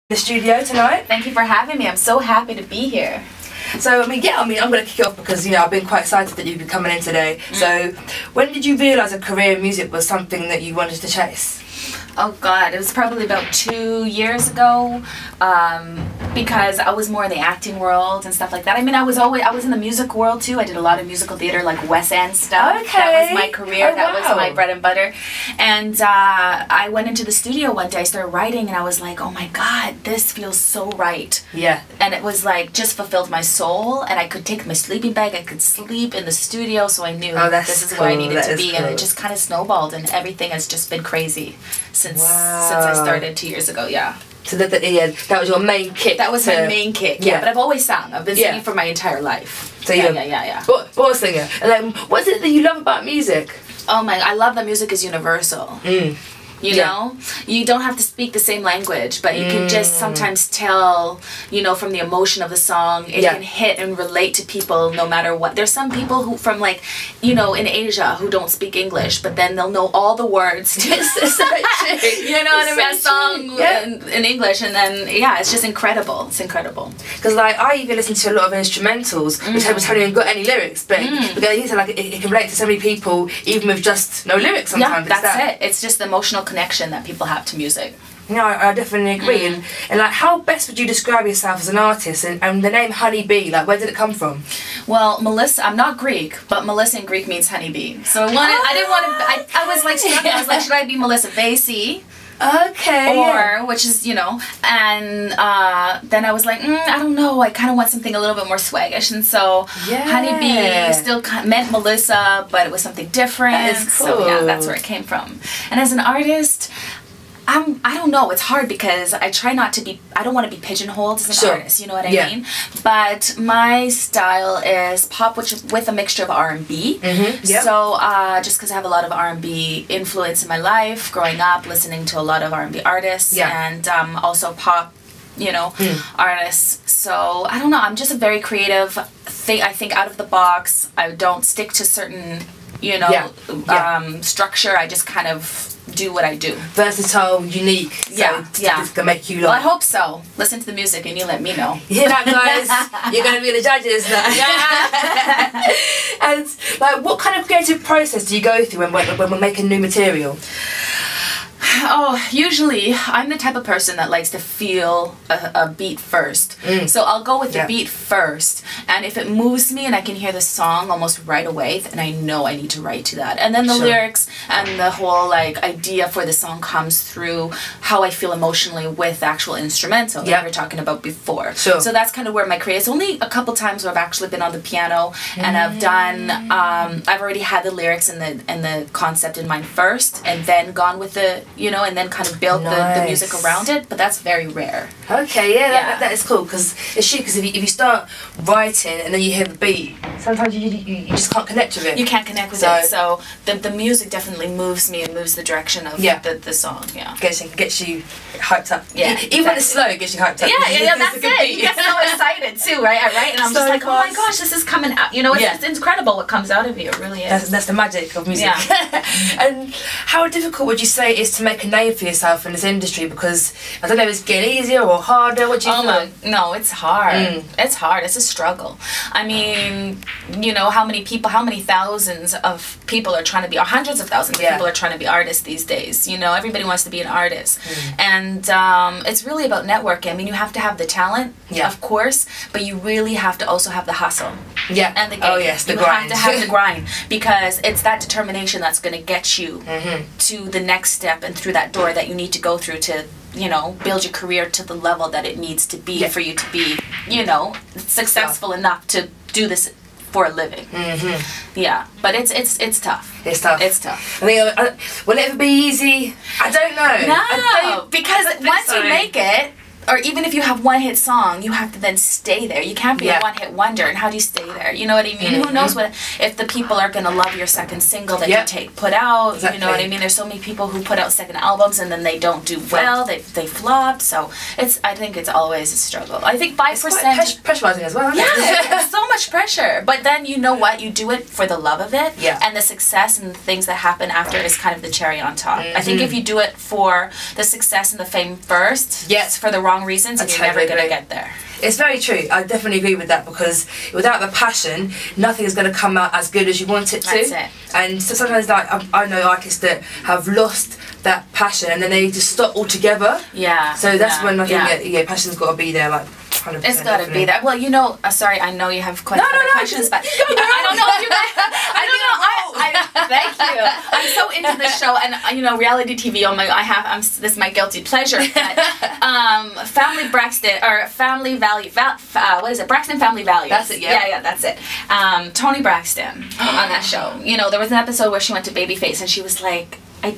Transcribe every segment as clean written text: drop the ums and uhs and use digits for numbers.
The studio tonight. Thank you for having me. I'm so happy to be here. So, I'm going to kick it off because, I've been quite excited that you've been coming in today. So, when did you realise a career in music was something that you wanted to chase? Oh God, it was probably about 2 years ago, because I was more in the acting world and stuff like that. I mean, I was in the music world too. I did a lot of musical theater, like West End stuff. Okay. That was my career. Oh, that wow. was my bread and butter. And I went into the studio one day, I started writing, and I was like, oh my God, this feels so right. Yeah. And it was like, just fulfilled my soul, and I could take my sleeping bag, I could sleep in the studio, so I knew this is where I needed to be. And it just kind of snowballed, and everything has just been crazy since I started 2 years ago. Yeah. So that was your main kick. That was my main kick. Yeah. But I've always sung. I've been singing for my entire life. So yeah. What singer? And what is it that you love about music? Oh my! I love that music is universal. You know, you don't have to speak the same language, but you can just sometimes tell, from the emotion of the song, it can hit and relate to people no matter what. There's some people who from in Asia who don't speak English, but then they'll know all the words to a song in English, and then it's just incredible. It's incredible. Because I even listen to a lot of instrumentals, which haven't even got any lyrics, but because it can relate to so many people, even with just no lyrics sometimes. Yeah, that's it. It's just the emotional connection that people have to music. I definitely agree. And how best would you describe yourself as an artist? And the name HunnyB, where did it come from? Well, Melissa, I'm not Greek, but Melissa in Greek means honeybee. So I was like, should I be Melissa Vasey? Okay. Which is, and then I was like, I don't know, I kind of want something a little bit more swaggish, and so HunnyB still meant Melissa, but it was something different. That is cool. So that's where it came from. And as an artist, I don't know, it's hard because I try not to be, I don't want to be pigeonholed as an artist, you know what I mean? But my style is pop with a mixture of R&B. So just because I have a lot of R&B influence in my life, growing up, listening to a lot of R&B artists, and also pop, artists. So I don't know, I'm just a very creative, I think out of the box. I don't stick to certain, structure. I just kind of do what I do. Versatile, unique. So it's gonna make you. Well, I hope so. Listen to the music and you let me know. You hear that, guys? You're gonna be the judges now. And what kind of creative process do you go through when we're making new material? Oh, usually I'm the type of person that likes to feel a beat first. So I'll go with the beat first, and if it moves me and I can hear the song almost right away, then I know I need to write to that. And then the lyrics and the whole idea for the song comes through how I feel emotionally with the actual instrumental that we were talking about before. So that's kind of where my creative. It's only a couple times where I've actually been on the piano and I've done. I've already had the lyrics and the concept in mind first, and then gone with the and then kind of build the music around it, but that's very rare. Okay, that is cool, because it's true, because if you start writing and then you hear the beat, sometimes you just can't connect with it. You can't connect with it, so the music definitely moves me and moves the direction of the song, Gets you hyped up. Even when it's slow, it gets you hyped up. That's it. You get so excited too, right? I write and I'm just like, oh my gosh, this is coming out. It's incredible what comes out of you, it really is. That's the magic of music. And how difficult would you say it is to make a name for yourself in this industry? Because I don't know if it's getting easier or harder. What do you think? No, it's hard. It's hard. It's a struggle. I mean, how many thousands of people are trying to be, or hundreds of thousands of people are trying to be artists these days. Everybody wants to be an artist. And it's really about networking. I mean, you have to have the talent, of course, but you really have to also have the hustle. And the game. Oh yes, the You grind. have to have the grind, because it's that determination that's going to get you to the next step and through that door that you need to go through to build your career to the level that it needs to be for you to be successful enough to do this for a living. But it's tough. It's tough. I think, will it ever be easy? I don't know. No, because once you make it, or even if you have one hit song, you have to then stay there. You can't be a one hit wonder. And how do you stay there? You know what I mean? Who knows if the people are gonna love your second single that you put out? Exactly. You know what I mean? There's so many people who put out second albums and then they don't do well. They flop. So I think it's always a struggle. I think 5%. It's pressurizing as well. There's so much pressure. But then you know what? You do it for the love of it. And the success and the things that happen after is kind of the cherry on top. I think if you do it for the success and the fame first, for the wrong wrong reasons, and you're never going to get there. It's very true. I definitely agree with that, because without the passion, nothing is going to come out as good as you want it to. That's it. And so sometimes, like, I know artists that have lost that passion and then they just stop altogether. Yeah. So that's when I think passion's got to be there, like 100%. It's got to be that. Well, you know, sorry, I know you have questions, but I don't know if you guys. I don't know. Thank you. I'm so into this show, and you know, reality TV. Oh my, this is my guilty pleasure. But, Family Braxton or Family Value. What is it? Braxton Family Values. That's it. Yeah. Yeah, that's it. Toni Braxton on that show. You know, there was an episode where she went to Babyface, and she was like, I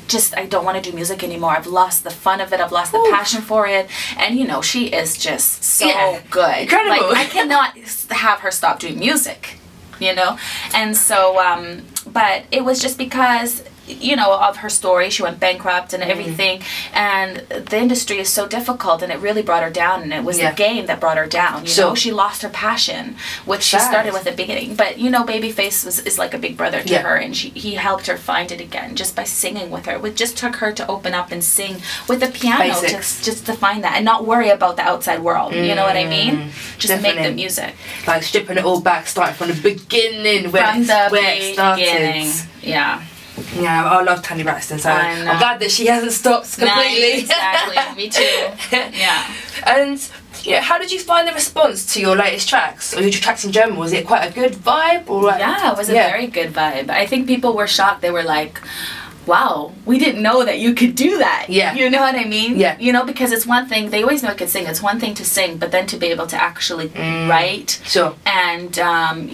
don't want to do music anymore. I've lost the fun of it. I've lost the passion for it. And you know, she is just so good. Incredible. Like, I cannot have her stop doing music, you know? And so, but it was just because, you know, of her story. She went bankrupt and everything, and the industry is so difficult, and it really brought her down, and it was the game that brought her down, you know. She lost her passion, which she started with at the beginning, but you know, Babyface is like a big brother to her, and he helped her find it again just by singing with her. It just took her to open up and sing with the piano, just to find that and not worry about the outside world, you know what I mean? Just make the music, like stripping it all back, starting from the beginning, where it started. Yeah, I love Toni Braxton, so I'm glad that she hasn't stopped completely. Exactly, me too. Yeah. And yeah, how did you find the response to your latest tracks, or your tracks in general? Was it quite a good vibe? Or like, yeah, it was a very good vibe. I think people were shocked. They were like, wow, we didn't know that you could do that. Yeah. You know what I mean? Yeah. You know, because it's one thing, they always know I could sing. It's one thing to sing, but then to be able to actually write. Sure. And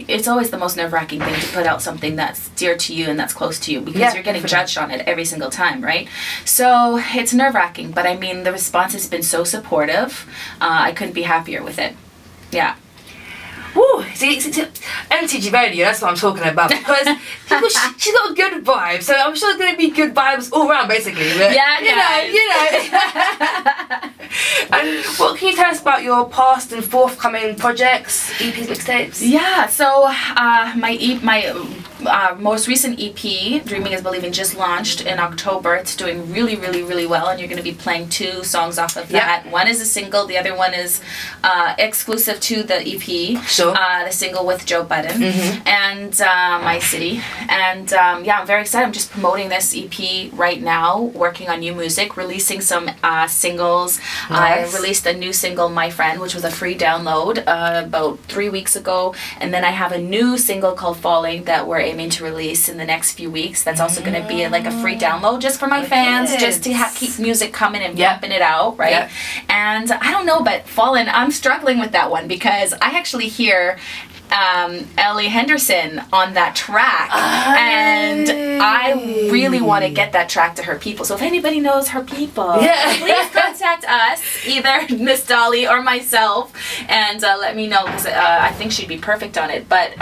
it's always the most nerve-wracking thing to put out something that's dear to you and that's close to you, because you're getting judged on it every single time, right? So it's nerve-wracking, but I mean, the response has been so supportive. I couldn't be happier with it. Yeah. Woo! See, MTG Radio, that's what I'm talking about, because she's got a good vibe, so I'm sure there's going to be good vibes all around, basically. But, you know. And what can you tell us about your past and forthcoming projects, EPs, mixtapes? Yeah, so my most recent EP, Dreaming is Believing, just launched in October. It's doing really, really, really well, and you're going to be playing 2 songs off of that. One is a single, the other one is exclusive to the EP. Sure. The single with Joe Budden and My City. And yeah, I'm very excited. I'm just promoting this EP right now, working on new music, releasing some singles. Nice. I released a new single, My Friend, which was a free download about 3 weeks ago. And then I have a new single called Falling that we're aiming to release in the next few weeks. That's also going to be like a free download just for my fans, just to keep music coming and pumping it out, right? And I don't know, but Fallen, I'm struggling with that one, because I actually hear Ellie Henderson on that track, and I really want to get that track to her people. So if anybody knows her people, please contact us, either Miss Dolly or myself, and let me know, because I think she'd be perfect on it. But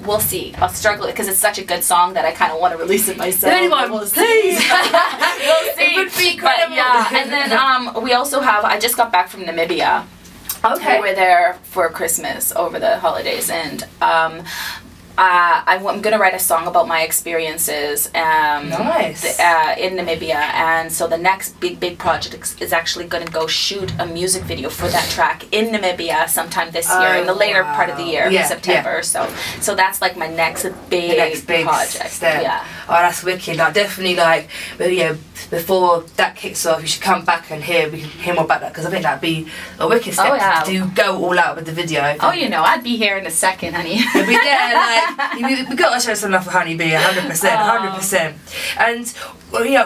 we'll see. I'll struggle because it's such a good song that I kind of want to release it myself. Anyone, we'll please. We'll see. It would be incredible. But, yeah, and then we also have. I just got back from Namibia. Okay. We were there for Christmas over the holidays, and I'm going to write a song about my experiences nice. In Namibia, and so the next big project is actually going to go shoot a music video for that track in Namibia sometime this year, in the later part of the year, September. So that's like my next big project. Step. Yeah. Oh, that's wicked. Like, definitely, like, before that kicks off, you should come back and we can hear more about that, because I think that'd be a wicked step to go all out with the video. Oh, you know, I'd be here in a second, honey. But yeah, like, we got to show some love for HunnyB, 100%, 100%. And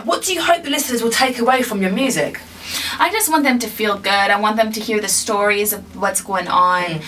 what do you hope the listeners will take away from your music? I just want them to feel good. I want them to hear the stories of what's going on.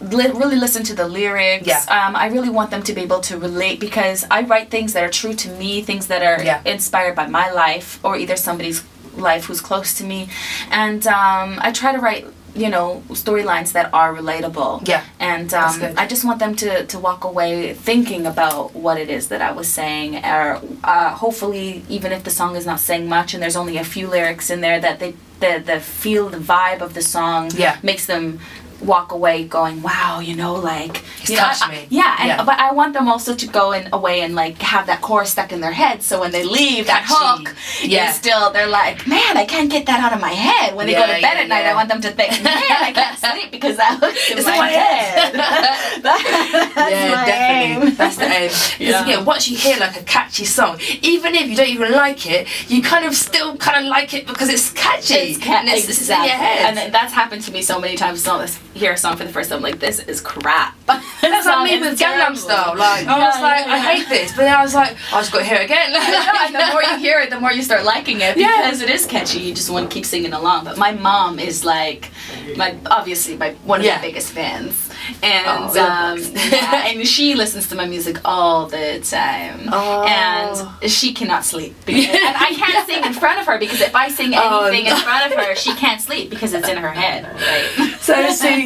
Really listen to the lyrics. I really want them to be able to relate, because I write things that are true to me, things that are inspired by my life, or either somebody's life who's close to me. And I try to write, you know, storylines that are relatable. And I just want them to walk away thinking about what it is that I was saying, or hopefully, even if the song is not saying much and there's only a few lyrics in there, that the feel, the vibe of the song makes them walk away going, wow, you know, like, it's touched me. But I want them also to go away and like have that chorus stuck in their head, so when they leave, that hook is still, they're like, man, I can't get that out of my head. When they go to bed at night, I want them to think, man, I can't sleep because that hook's in my head. Definitely. That's the aim. Because again, once you hear like a catchy song, even if you don't even like it, you kind of still kind of like it because it's catchy. It's in your head. And that's happened to me so many times. Hear a song for the first time, like, this is crap. That's like me with Gangnam Style. Like, I was like, I hate this, but then I was like, I just got to hear it again. And the more you hear it, the more you start liking it, because it is catchy. You just want to keep singing along. But my mom is like, obviously one of my biggest fans. And and she listens to my music all the time, and she cannot sleep. And I can't sing in front of her, because if I sing anything in front of her, she can't sleep because it's in her head. Right? So see,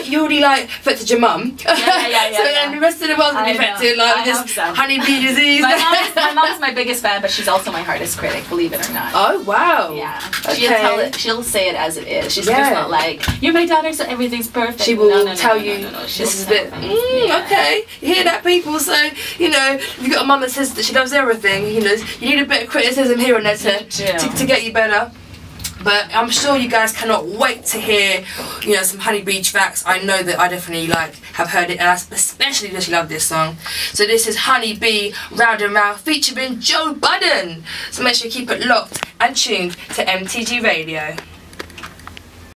you already like affected your mum. So then the rest of the world's gonna be affected, like this HunnyB disease. My mom's my biggest fan, but she's also my hardest critic, believe it or not. Oh wow. Yeah. Okay. She'll say it as it is. She's just not like, you're my daughter, so everything's perfect. She will tell you. This is a bit okay. You hear that, people? So you know, you've got a mum that says that she loves everything. You know, you need a bit of criticism here and there to get you better. But I'm sure you guys cannot wait to hear, you know, some HunnyB tracks. I know that I definitely have heard it, and I especially just love this song. So this is HunnyB Round and Round featuring Joe Budden. So make sure you keep it locked and tuned to MTG Radio.